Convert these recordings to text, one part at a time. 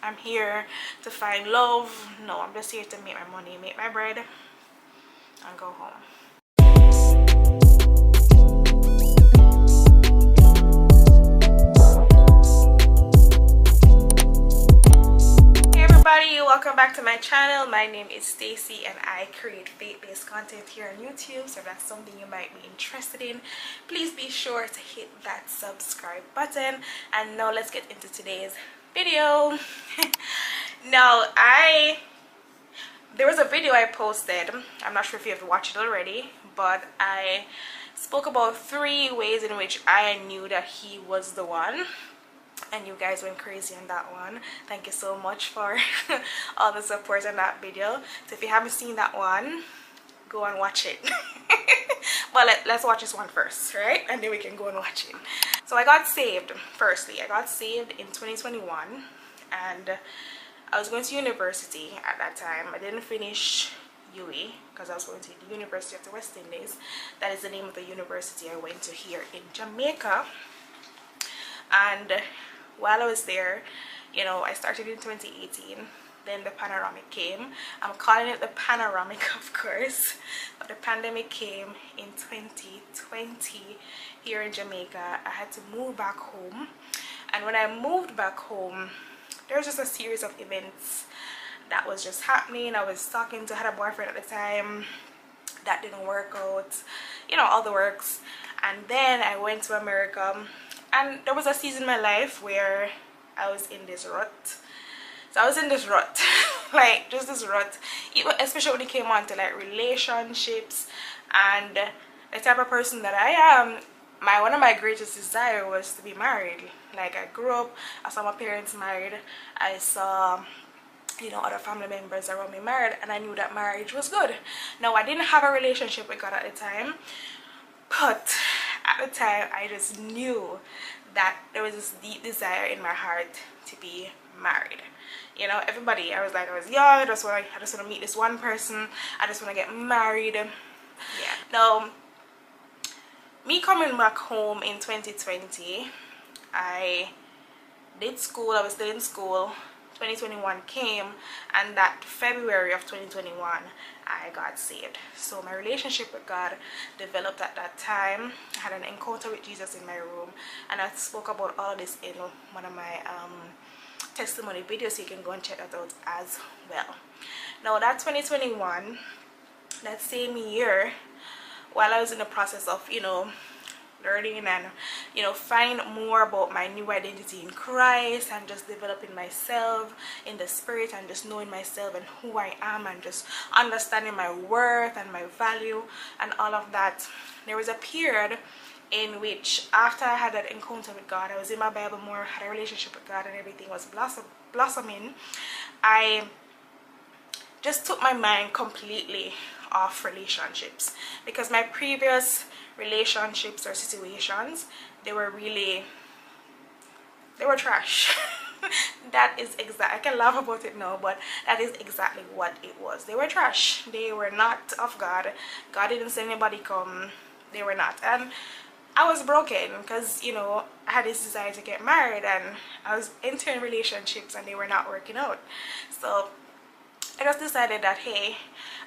I'm here to find love. No, I'm just here to make my money, make my bread, and go home. Everybody, welcome back to my channel. My name is Stacy and I create faith-based content here on YouTube. So if that's something you might be interested in, please be sure to hit that subscribe button. And now let's get into today's video. Now there was a video I posted. I'm not sure if you have watched it already, but I spoke about 3 ways in which I knew that he was the one. And you guys went crazy on that one. Thank you so much for all the support on that video. So if you haven't seen that one, go and watch it. But let's watch this one first, right? And then we can go and watch it. So I got saved. Firstly, I got saved in 2021, and I was going to university at that time. I didn't finish UE because I was going to the University of the West Indies. That is the name of the university I went to here in Jamaica. And while I was there, you know, I started in 2018. Then the panoramic came. I'm calling it the panoramic, of course, but the pandemic came in 2020 here in Jamaica. I had to move back home, and when I moved back home, there was just a series of events that was just happening. I was talking to, I had a boyfriend at the time, that didn't work out, you know, all the works. And then I went to America, and there was a season in my life where I was in this rut. So I was in this rut, like just this rut, especially when it came on to like relationships. And the type of person that I am, one of my greatest desire was to be married. Like I grew up, I saw my parents married, I saw, you know, other family members around me married, and I knew that marriage was good. Now I didn't have a relationship with God at the time, but at the time I just knew that there was this deep desire in my heart to be married. You know, everybody, I was young, I just want to meet this one person, I just want to get married. Yeah. Now, me coming back home in 2020, I did school, I was still in school. 2021 came, and that February of 2021 I got saved. So my relationship with God developed at that time. I had an encounter with Jesus in my room, and I spoke about all of this in one of my testimony videos, so you can go and check that out as well. Now that 2021, that same year, while I was in the process of, you know, learning and, you know, finding more about my new identity in Christ, and just developing myself in the spirit, and just knowing myself and who I am, and just understanding my worth and my value and all of that, there was a period in which, after I had that encounter with God, I was in my Bible more, had a relationship with God, and everything was blossoming. I just took my mind completely off relationships, because my previous relationships or situations, they were trash. That is exact, I can laugh about it now, but that is exactly what it was. They were trash. They were not of God. God didn't send anybody come. They were not. And I was broken because, you know, I had this desire to get married, and I was entering relationships and they were not working out. So I just decided that, hey,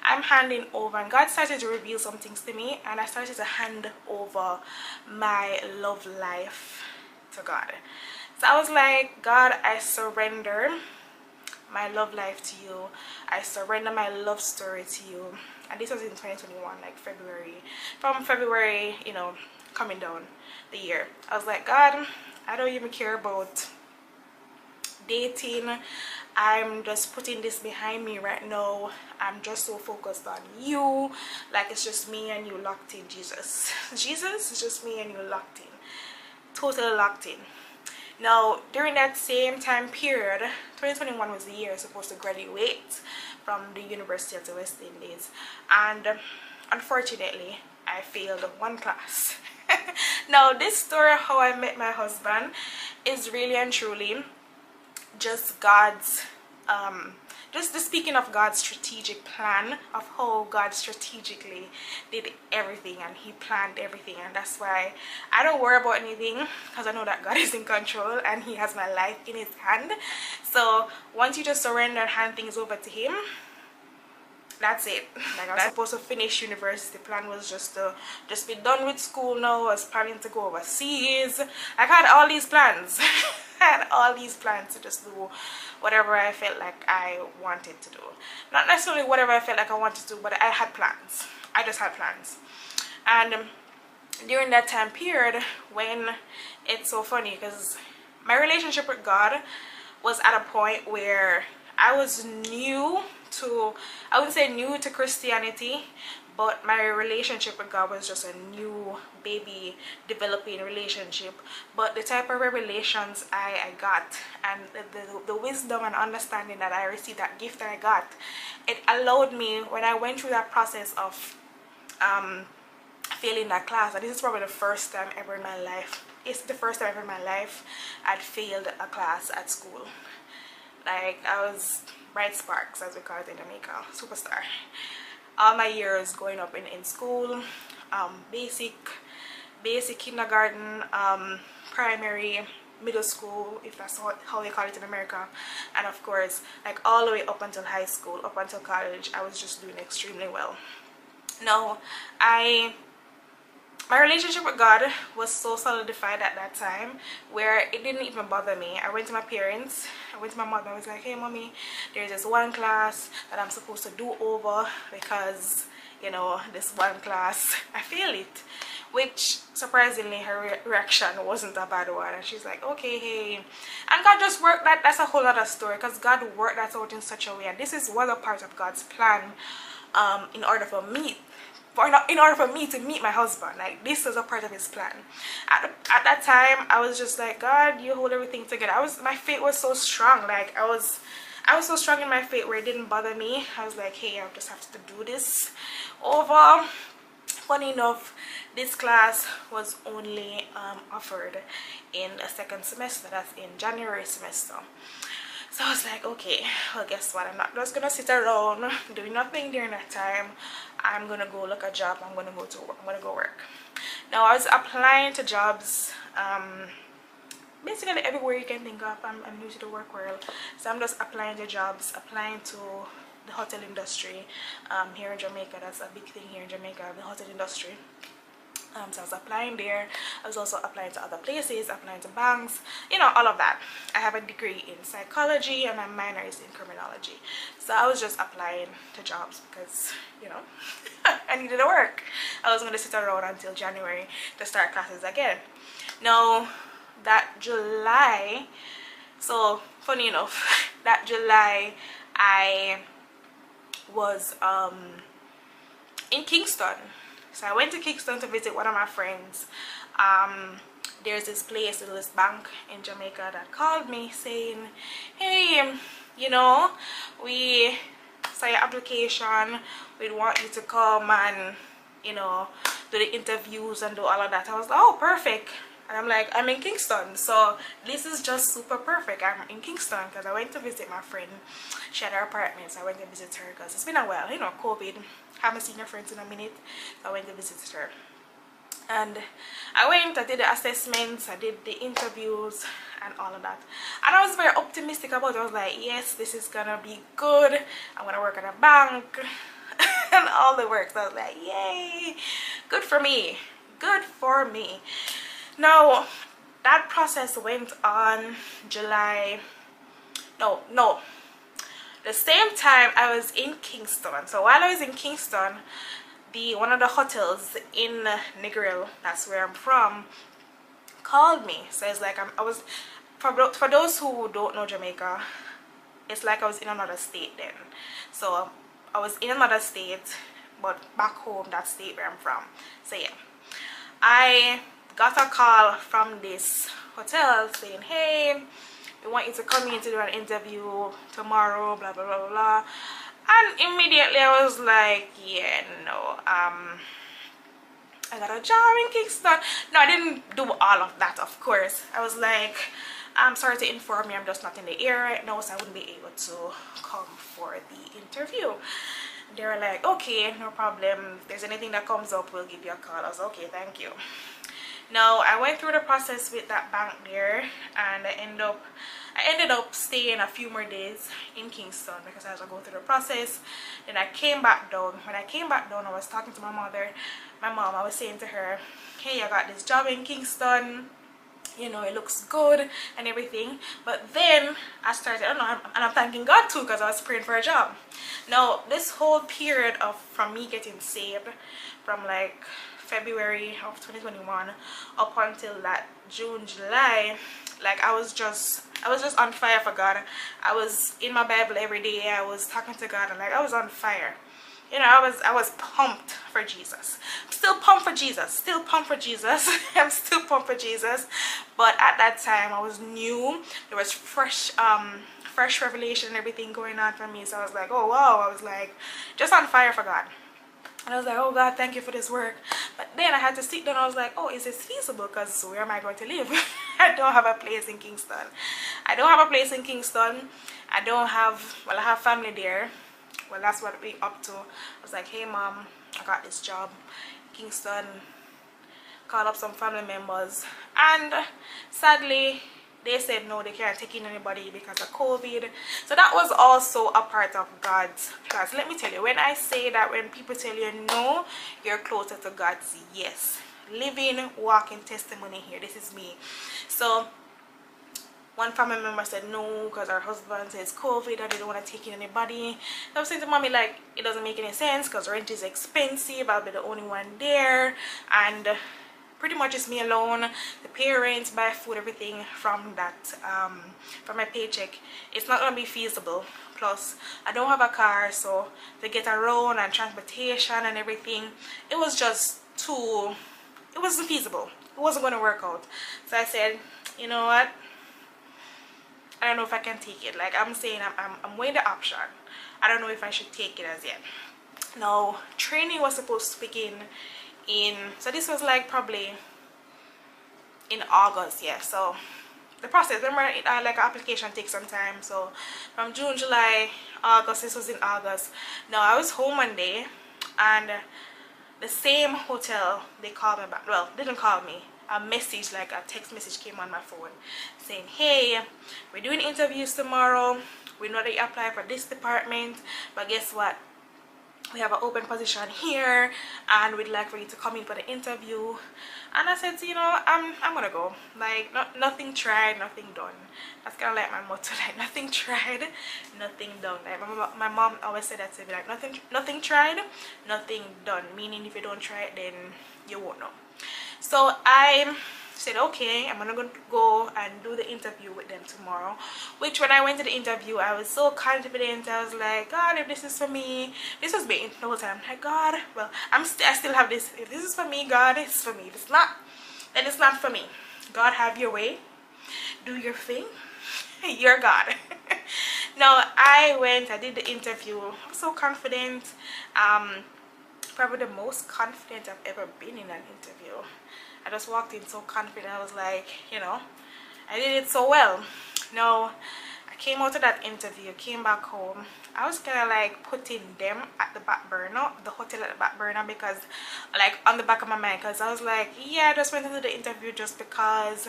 I'm handing over, and God started to reveal some things to me, and I started to hand over my love life to God. So I was like, God, I surrender my love life to you. I surrender my love story to you. And this was in 2021, like February. From February, you know, coming down the year, I was like, God, I don't even care about dating. I'm just putting this behind me right now. I'm just so focused on you. Like, it's just me and you locked in, Jesus. Jesus, it's just me and you locked in. Totally locked in. Now, during that same time period, 2021 was the year I was supposed to graduate from the University of the West Indies. And unfortunately, I failed one class. Now, this story, how I met my husband, is really and truly just God's just the speaking of God's strategic plan, of how God strategically did everything and he planned everything. And that's why I don't worry about anything, because I know that God is in control and he has my life in his hand. So once you just surrender and hand things over to him, that's it. Like, I was supposed to finish university. The plan was just to be done with school now. I was planning to go overseas. I had all these plans. I had all these plans to just do whatever I felt like I wanted to do. Not necessarily whatever I felt like I wanted to do, but I had plans. I just had plans. And during that time period, when it's so funny, because my relationship with God was at a point where I was new to, I wouldn't say new to Christianity, but my relationship with God was just a new baby developing relationship. But the type of revelations I got, and the wisdom and understanding that I received, that gift that I got, it allowed me, when I went through that process of failing that class, and this is probably the first time ever in my life, it's the first time ever in my life I'd failed a class at school. Like, I was bright sparks, as we call it in Jamaica, superstar. All my years growing up in school, basic kindergarten, primary, middle school, if that's how they call it in America, and of course, like all the way up until high school, up until college, I was just doing extremely well. Now, my relationship with God was so solidified at that time where it didn't even bother me. I went to my parents, I went to my mother, I was like, hey mommy, there's this one class that I'm supposed to do over because, you know, this one class, I failed it. Which, surprisingly, her reaction wasn't a bad one. And she's like, okay, hey. And God just worked that, that's a whole other story, because God worked that out in such a way. And this is one a part of God's plan in order for me to meet my husband. Like, this is a part of his plan. At that time, I was just like, God, you hold everything together. My faith was so strong. Like, I was so strong in my faith where it didn't bother me. I was like, hey, I just have to do this over. Funny enough, this class was only offered in the second semester, that's in January semester. So I was like, okay, well, guess what, I'm not just gonna sit around doing nothing during that time. I'm gonna go look a job. I'm gonna go work. Now, I was applying to jobs basically everywhere you can think of. I'm new to the work world, so I'm just applying to jobs, applying to the hotel industry here in Jamaica. That's a big thing here in Jamaica, the hotel industry. So I was applying there. I was also applying to other places, applying to banks, you know, all of that. I have a degree in psychology and my minor is in criminology. So I was just applying to jobs because, you know, I needed to work. I was going to sit around until January to start classes again. Now, that July, so funny enough, that July I was in Kingston. So I went to Kingston to visit one of my friends. There's this place, this bank in Jamaica that called me saying, hey, you know, we saw your application, we'd want you to come and, you know, do the interviews and do all of that. I was like, oh, perfect. And I'm like, I'm in Kingston, so this is just super perfect. I'm in Kingston because I went to visit my friend. She had her apartment, so I went to visit her because it's been a while, you know, COVID. Haven't seen her friends in a minute, so I went to visit her. And I went, I did the assessments, I did the interviews and all of that. And I was very optimistic about it. I was like, yes, this is gonna be good. I'm gonna work at a bank and all the work. So I was like, yay, good for me, good for me. Now, that process went on July, no, the same time I was in Kingston. So while I was in Kingston, one of the hotels in Negril, that's where I'm from, called me. So it's like for those who don't know Jamaica, it's like I was in another state then. So I was in another state, but back home, that state where I'm from. So yeah, I got a call from this hotel saying, hey, we want you to come in to do an interview tomorrow, blah blah blah blah blah. And immediately I was like, yeah, no, I got a job in Kingston. No, I didn't do all of that, of course. I was like, I'm sorry to inform you, I'm just not in the area right now, so I wouldn't be able to come for the interview. They were like, okay, no problem. If there's anything that comes up, we'll give you a call. I was okay, thank you. Now I went through the process with that bank there, and I ended up staying a few more days in Kingston because I was going through the process. Then I came back down. When I came back down, I was talking to my mom. I was saying to her, hey, I got this job in Kingston, you know, it looks good and everything. But then I started, I don't know, and I'm thanking God too, because I was praying for a job. Now this whole period of from me getting saved, from like February of 2021 up until that June, July, like I was just on fire for God. I was in my Bible every day. I was talking to God, and like I was on fire. You know, I was pumped for Jesus. I'm still pumped for Jesus. Still pumped for Jesus. I'm still pumped for Jesus. But at that time, I was new. There was fresh revelation and everything going on for me. So I was like, oh wow. I was like, just on fire for God. And I was like, oh God, thank you for this work. But then I had to sit down. I was like, oh, is this feasible? Because where am I going to live? I don't have a place in Kingston. I don't have a place in Kingston. I have family there. Well, that's what we up to. I was like, hey mom, I got this job in Kingston. Called up some family members, and sadly they said no, they can't take in anybody because of COVID. So that was also a part of God's plans. Let me tell you, when I say that, when people tell you no, you're closer to God's yes. Living, walking testimony here. This is me. So one family member said no because her husband says COVID and they don't want to take in anybody. So I was saying to mommy, like, it doesn't make any sense because rent is expensive. I'll be the only one there, and pretty much it's me alone. The parents buy food, everything from that from my paycheck. It's not gonna be feasible. Plus I don't have a car, so to get around and transportation and everything, it was just too, it wasn't feasible. It wasn't going to work out. So I said, you know what, I don't know if I can take it. Like I'm saying, I'm weighing the option. I don't know if I should take it as yet. Now training was supposed to begin in, so this was like probably in August. Yeah, so the process, remember, like application takes some time. So from June, July, August, this was in August. Now I was home one day, and the same hotel, they called me back. Well, they didn't call me, a message, like a text message came on my phone saying, hey, we're doing interviews tomorrow. We know that you apply for this department, but guess what, we have an open position here and we'd like for you to come in for the interview. And I said, you know, I'm gonna go. Like, nothing tried, nothing done. That's kind of like my motto, like nothing tried, nothing done. Like my mom always said that to me, like nothing tried, nothing done, meaning if you don't try it, then you won't know. So I said, okay, I'm gonna go and do the interview with them tomorrow. Which, when I went to the interview, I was so confident. I was like, God, if this is for me, this was me the whole time. Like, God, well, I still have this. If this is for me, God, it's for me. If it's not, then it's not for me. God, have your way. Do your thing. You're God. Now I went, I did the interview. I was so confident. Probably the most confident I've ever been in an interview. I just walked in so confident. I was like, you know, I did it so well. Now I came out of that interview, came back home. I was kind of like putting them at the back burner, the hotel at the back burner, because like on the back of my mind, because I was like, yeah, I just went into the interview just because,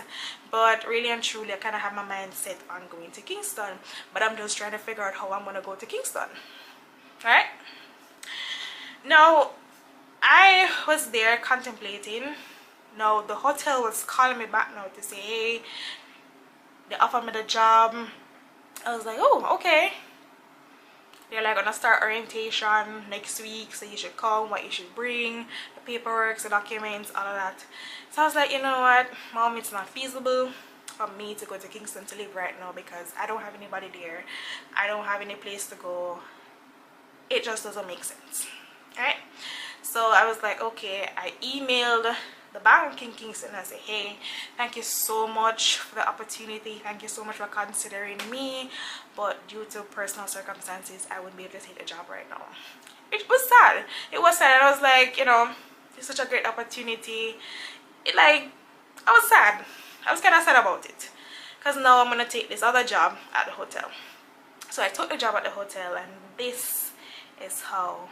but really and truly I kind of have my mind set on going to Kingston, but I'm just trying to figure out how I'm gonna go to Kingston. Right now I was there contemplating. Now the hotel was calling me back now to say, hey, they offered me the job. I was like, oh, okay. They're like gonna start orientation next week, so you should come, what you should bring, the paperwork, the documents, all of that. So I was like, you know what, Mom, it's not feasible for me to go to Kingston to live right now because I don't have anybody there. I don't have any place to go. It just doesn't make sense. Alright, so I was like, okay. I emailed the bank in Kingston and I said, hey, thank you so much for the opportunity, thank you so much for considering me, but due to personal circumstances I wouldn't be able to take the job right now. It was sad. It was sad. I was like, you know, it's such a great opportunity. I was sad. I was kind of sad about it because now I'm gonna take this other job at the hotel. So I took the job at the hotel, and this is how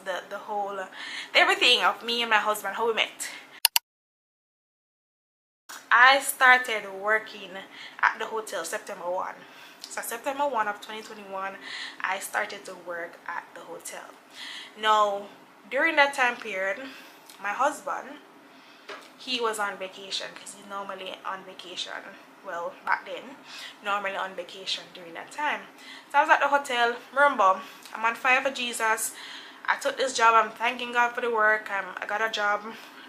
the whole everything of me and my husband, how we met. I started working at the hotel September 1. So September 1 of 2021, I started to work at the hotel. Now, during that time period, my husband, he was on vacation because he's normally on vacation. Well, back then, normally on vacation during that time. So I was at the hotel. Remember, I'm on fire for Jesus. I took this job. I'm thanking God for the work. I got a job.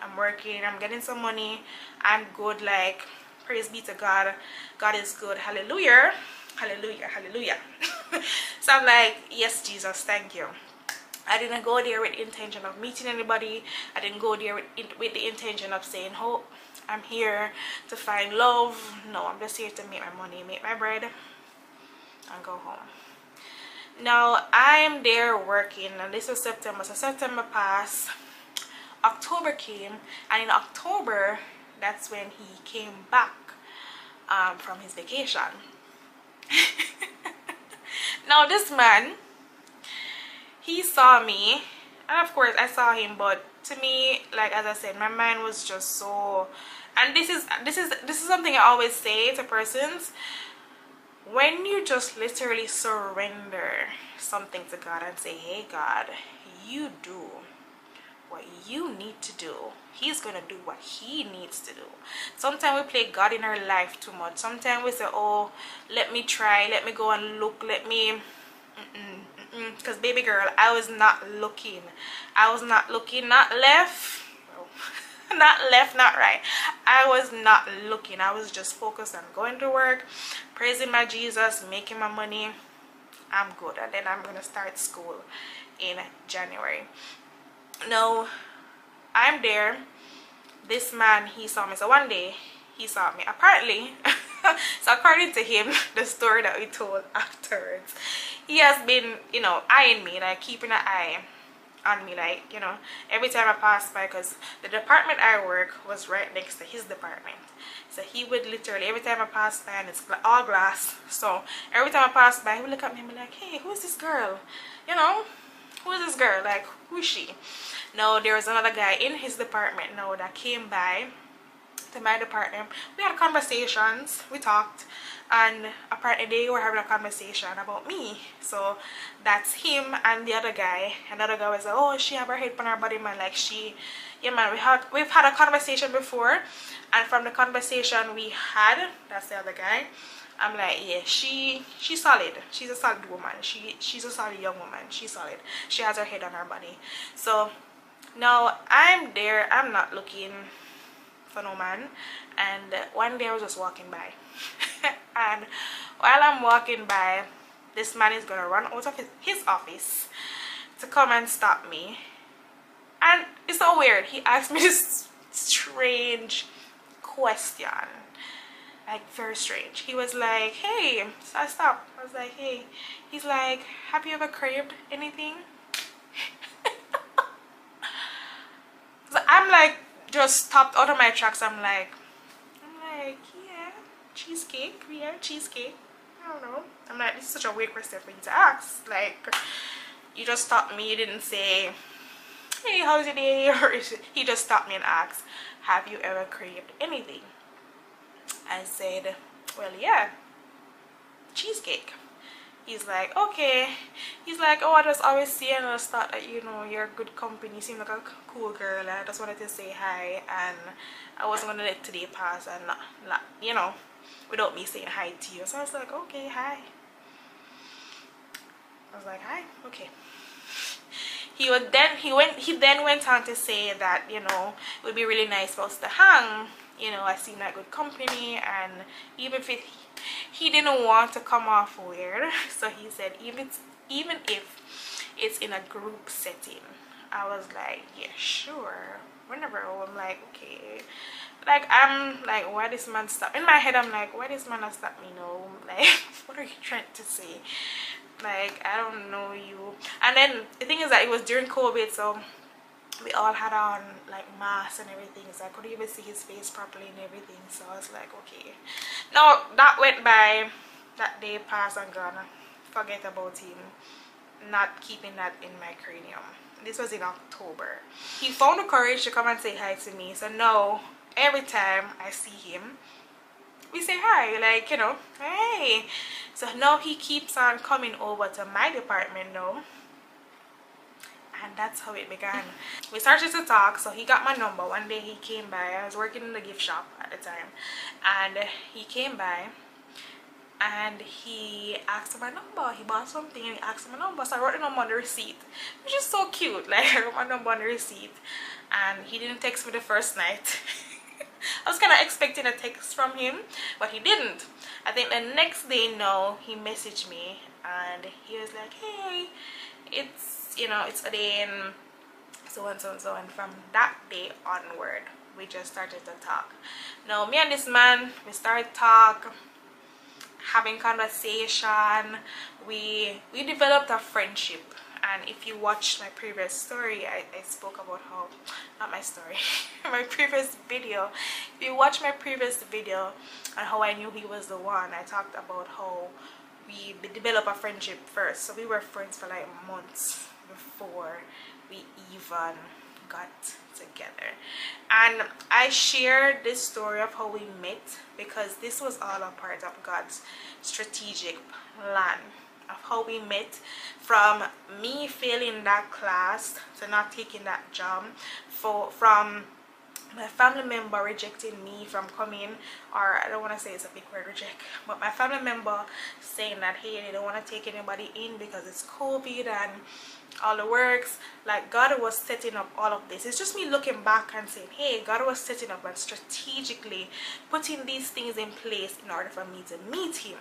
I'm working. I'm getting some money. I'm good. Like, praise be to God. God is good. Hallelujah. Hallelujah. Hallelujah. So I'm like, yes, Jesus, thank you. I didn't go there with the intention of meeting anybody. I didn't go there with the intention of saying, oh, I'm here to find love. No, I'm just here to make my money, make my bread, and go home. Now, I'm there working, and this was September. So September passed. October came, and in October, that's when he came back from his vacation. Now, this man, he saw me, and of course I saw him, but to me, like as I said, my mind was just so, and this is something I always say to persons. When you just literally surrender something to God and say, hey God, you do what you need to do. He's gonna do what he needs to do. Sometimes we play God in our life too much. Sometimes we say, oh, let me try, let me go and look, let me because baby girl, I was not looking. I was not looking, not left, not left, not right. I was not looking. I was just focused on going to work, praising my Jesus, making my money. I'm good, and then I'm gonna start school in January. No, I'm there. This man, he saw me. So one day he saw me, apparently. So according to him, the story that we told afterwards, he has been, you know, eyeing me, like keeping an eye on me, like, you know, every time I passed by, because the department I work was right next to his department. So he would literally, every time I passed by, and it's all glass, so every time I passed by, he would look at me and be like, hey, who is this girl? You know, who is this girl? Like, who is she? No, there was another guy in his department now that came by to my department. We had conversations, we talked, and apparently they were having a conversation about me. So that's him and the other guy. Another guy was like, oh, she have her head on her body, man. Like, she, yeah, man, we've had a conversation before, and from the conversation we had, that's the other guy, I'm like, yeah, she's solid. She's a solid woman. She's a solid young woman. She's solid. She has her head on her body. So now I'm there. I'm not looking for no man, and one day I was just walking by, and while I'm walking by, this man is gonna run out of his office to come and stop me, and it's so weird. He asked me this strange question, like very strange. He was like, hey, so I stopped. I was like, hey. He's like, have you ever craved anything? So I'm like, just stopped out of my tracks. I'm like, yeah, cheesecake. Yeah, cheesecake. I don't know. I'm like, this is such a weird question for you to ask. Like, you just stopped me. You didn't say, hey, how's your day? Or he just stopped me and asked, have you ever craved anything? I said, well, yeah, cheesecake. He's like, okay. He's like, oh, I just always see you, and I just thought that, you know, you're a good company. You seem like a cool girl, and I just wanted to say hi, and I wasn't going to let today pass, and not, you know, without me saying hi to you. So I was like, okay, hi. I was like, hi, okay. He then went on to say that, you know, it would be really nice for us to hang. You know, I seem like good company, and even if he didn't want to come off weird, so he said even if it's in a group setting. I was like, yeah, sure, whenever. I'm like, okay. Like, I'm like, why this man stop? In my head, I'm like, why this man not stop me? No, like, what are you trying to say? Like, I don't know you. And then the thing is that it was during COVID, so we all had on like masks and everything, so I couldn't even see his face properly and everything. So I was like, okay. Now that went by, that day passed and gone. Forget about him. Not keeping that in my cranium. This was in October. He found the courage to come and say hi to me. So now every time I see him, we say hi, like, you know, hey. So now he keeps on coming over to my department now, and that's how it began. We started to talk. So he got my number. One day he came by. I was working in the gift shop at the time, and he came by and he asked for my number. He bought something and he asked for my number, so I wrote the number on the receipt, which is so cute. Like, I wrote my number on the receipt, and he didn't text me the first night. I was kind of expecting a text from him, but he didn't. I think the next day, no, he messaged me and he was like, hey, it's, you know, it's ordained, so and so and so. And from that day onward, we just started to talk. Now me and this man, we started talk, having conversation. We developed a friendship. And if you watch my previous story, I spoke about how, not my story, my previous video, if you watch my previous video on how I knew he was the one, I talked about how we developed a friendship first. So we were friends for like months before we even got together. And I shared this story of how we met because this was all a part of God's strategic plan of how we met, from me failing that class to not taking that job, from my family member rejecting me from coming, or I don't want to say it's a big word, reject, but my family member saying that, hey, they don't want to take anybody in because it's COVID and all the works. Like, God was setting up all of this. It's just me looking back and saying, hey, God was setting up and strategically putting these things in place in order for me to meet him.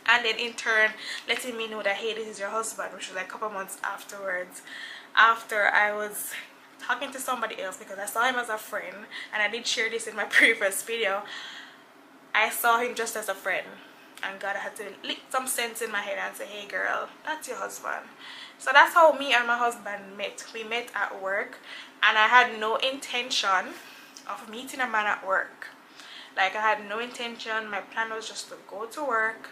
And then in turn letting me know that, hey, this is your husband, which was like a couple months afterwards, after I was talking to somebody else, because I saw him as a friend, and I did share this in my previous video. I saw him just as a friend, and God had to lick some sense in my head and say, hey girl, that's your husband. So that's how me and my husband met. We met at work, and I had no intention of meeting a man at work. Like, I had no intention. My plan was just to go to work,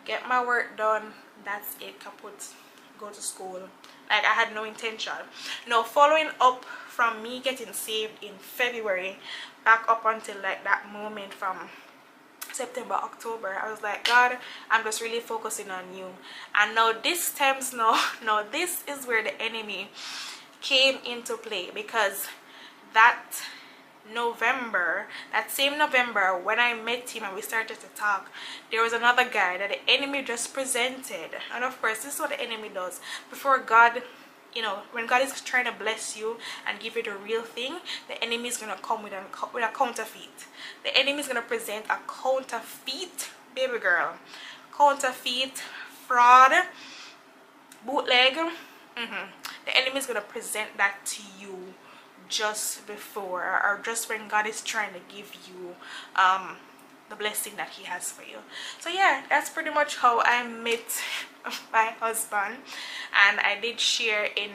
get my work done, that's it, kaput, go to school. Like, I had no intention. Now, following up from me getting saved in February, back up until like that moment from September, October, I was like, God, I'm just really focusing on you. And now this stems now this is where the enemy came into play, because that November, that same November, when I met him and we started to talk, there was another guy that the enemy just presented. And of course, this is what the enemy does before God. You know, when God is trying to bless you and give you the real thing, the enemy is going to come with a counterfeit. The enemy is going to present a counterfeit, baby girl, counterfeit, fraud, bootleg. The enemy is going to present that to you just before, or just when God is trying to give you the blessing that he has for you. So yeah, that's pretty much how I met my husband. And I did share in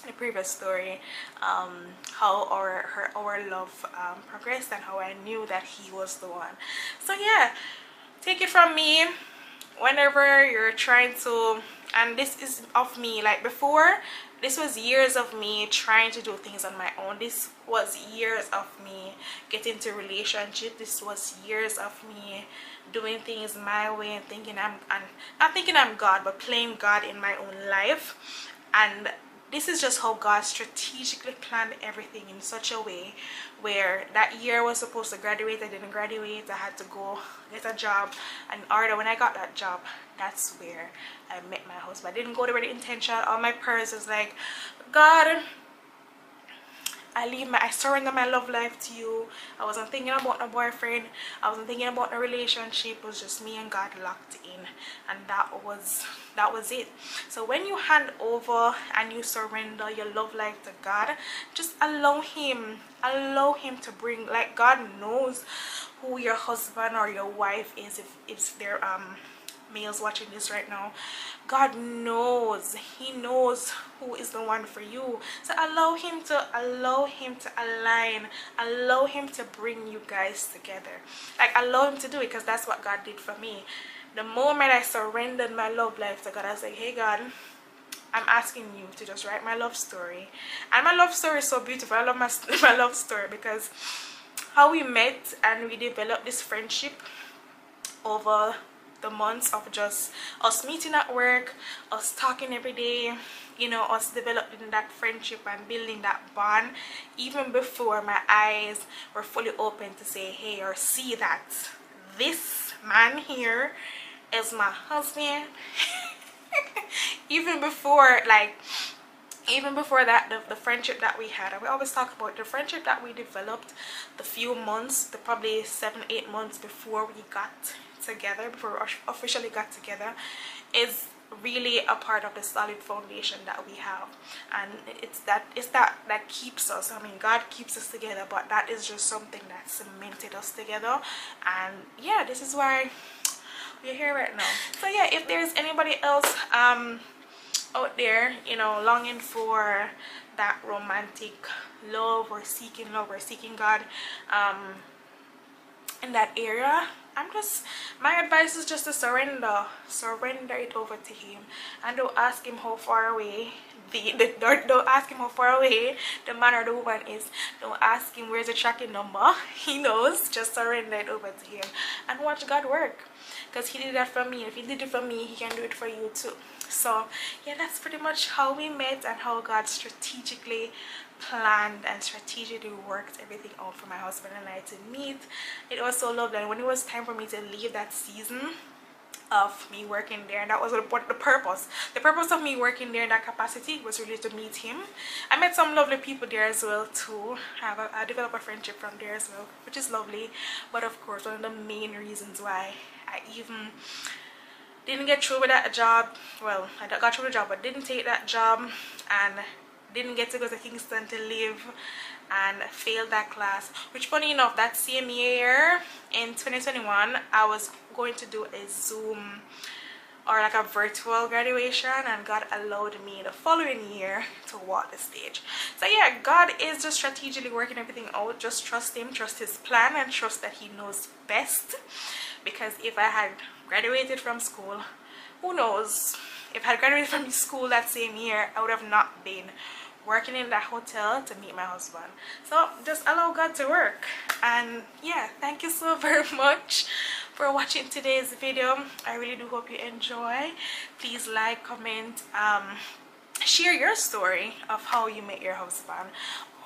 the previous story how our love progressed, and how I knew that he was the one. So yeah, take it from me, whenever you're trying to, and this is of me, like before, this was years of me trying to do things on my own. This was years of me getting into relationship. This was years of me doing things my way and thinking not thinking I'm God, but playing God in my own life. And this is just how God strategically planned everything in such a way where that year was supposed to graduate, I didn't graduate, I had to go get a job. And order, when I got that job, that's where I met my husband. I didn't go there with the intention. All my prayers was like, God, I surrender my love life to you. I wasn't thinking about a boyfriend. I wasn't thinking about a relationship. It was just me and God locked in, and that was it. So when you hand over and you surrender your love life to God, just allow him to bring, like, God knows who your husband or your wife is, if they're males watching this right now, God knows, he knows who is the one for you. So allow him to align, allow him to bring you guys together. Like, allow him to do it, because that's what God did for me. The moment I surrendered my love life to God, I was like, hey God, I'm asking you to just write my love story. And my love story is so beautiful. I love my love story, because how we met and we developed this friendship over the months of just us meeting at work, us talking every day, you know, us developing that friendship and building that bond, even before my eyes were fully open to say, hey, or see that this man here is my husband. even before that, the friendship that we had, and we always talk about the friendship that we developed, the few months, the probably 7-8 months before we got together, before we officially got together, is really a part of the solid foundation that we have. And it's that keeps us. I mean, God keeps us together, but that is just something that cemented us together. And yeah, this is why we're here right now. So yeah, if there's anybody else out there, you know, longing for that romantic love, or seeking God in that area, my advice is just to surrender it over to him, and don't ask him how far away don't ask him how far away the man or the woman is. Don't ask him where's the tracking number. He knows. Just surrender it over to him and watch God work, because he did that for me. If he did it for me, he can do it for you too. So yeah, that's pretty much how we met and how God strategically planned and strategically worked everything out for my husband and I to meet. It was so lovely. And when it was time for me to leave that season of me working there, and that was what the purpose of me working there in that capacity was really to meet him. I met some lovely people there as well too. I developed a friendship from there as well, which is lovely. But of course, one of the main reasons why I even didn't get through with that job, well, I got through the job but didn't take that job, and didn't get to go to Kingston to live, and failed that class, which funny enough, that same year in 2021 I was going to do a Zoom or like a virtual graduation, and God allowed me the following year to walk the stage. So yeah, God is just strategically working everything out. Just trust him, trust his plan, and trust that he knows best. Because if I had graduated from school, who knows, if I had graduated from school that same year, I would have not been working in that hotel to meet my husband. So just allow God to work. And yeah, thank you so very much for watching today's video. I really do hope you enjoy. Please like, comment, share your story of how you met your husband,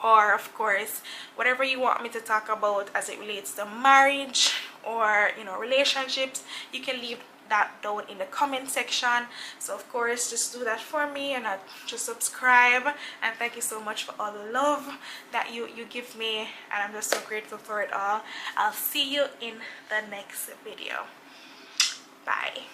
or of course whatever you want me to talk about as it relates to marriage or, you know, relationships. You can leave that down in the comment section. So of course, just do that for me, and just subscribe. And thank you so much for all the love that you give me, and I'm just so grateful for it all. I'll see you in the next video. Bye.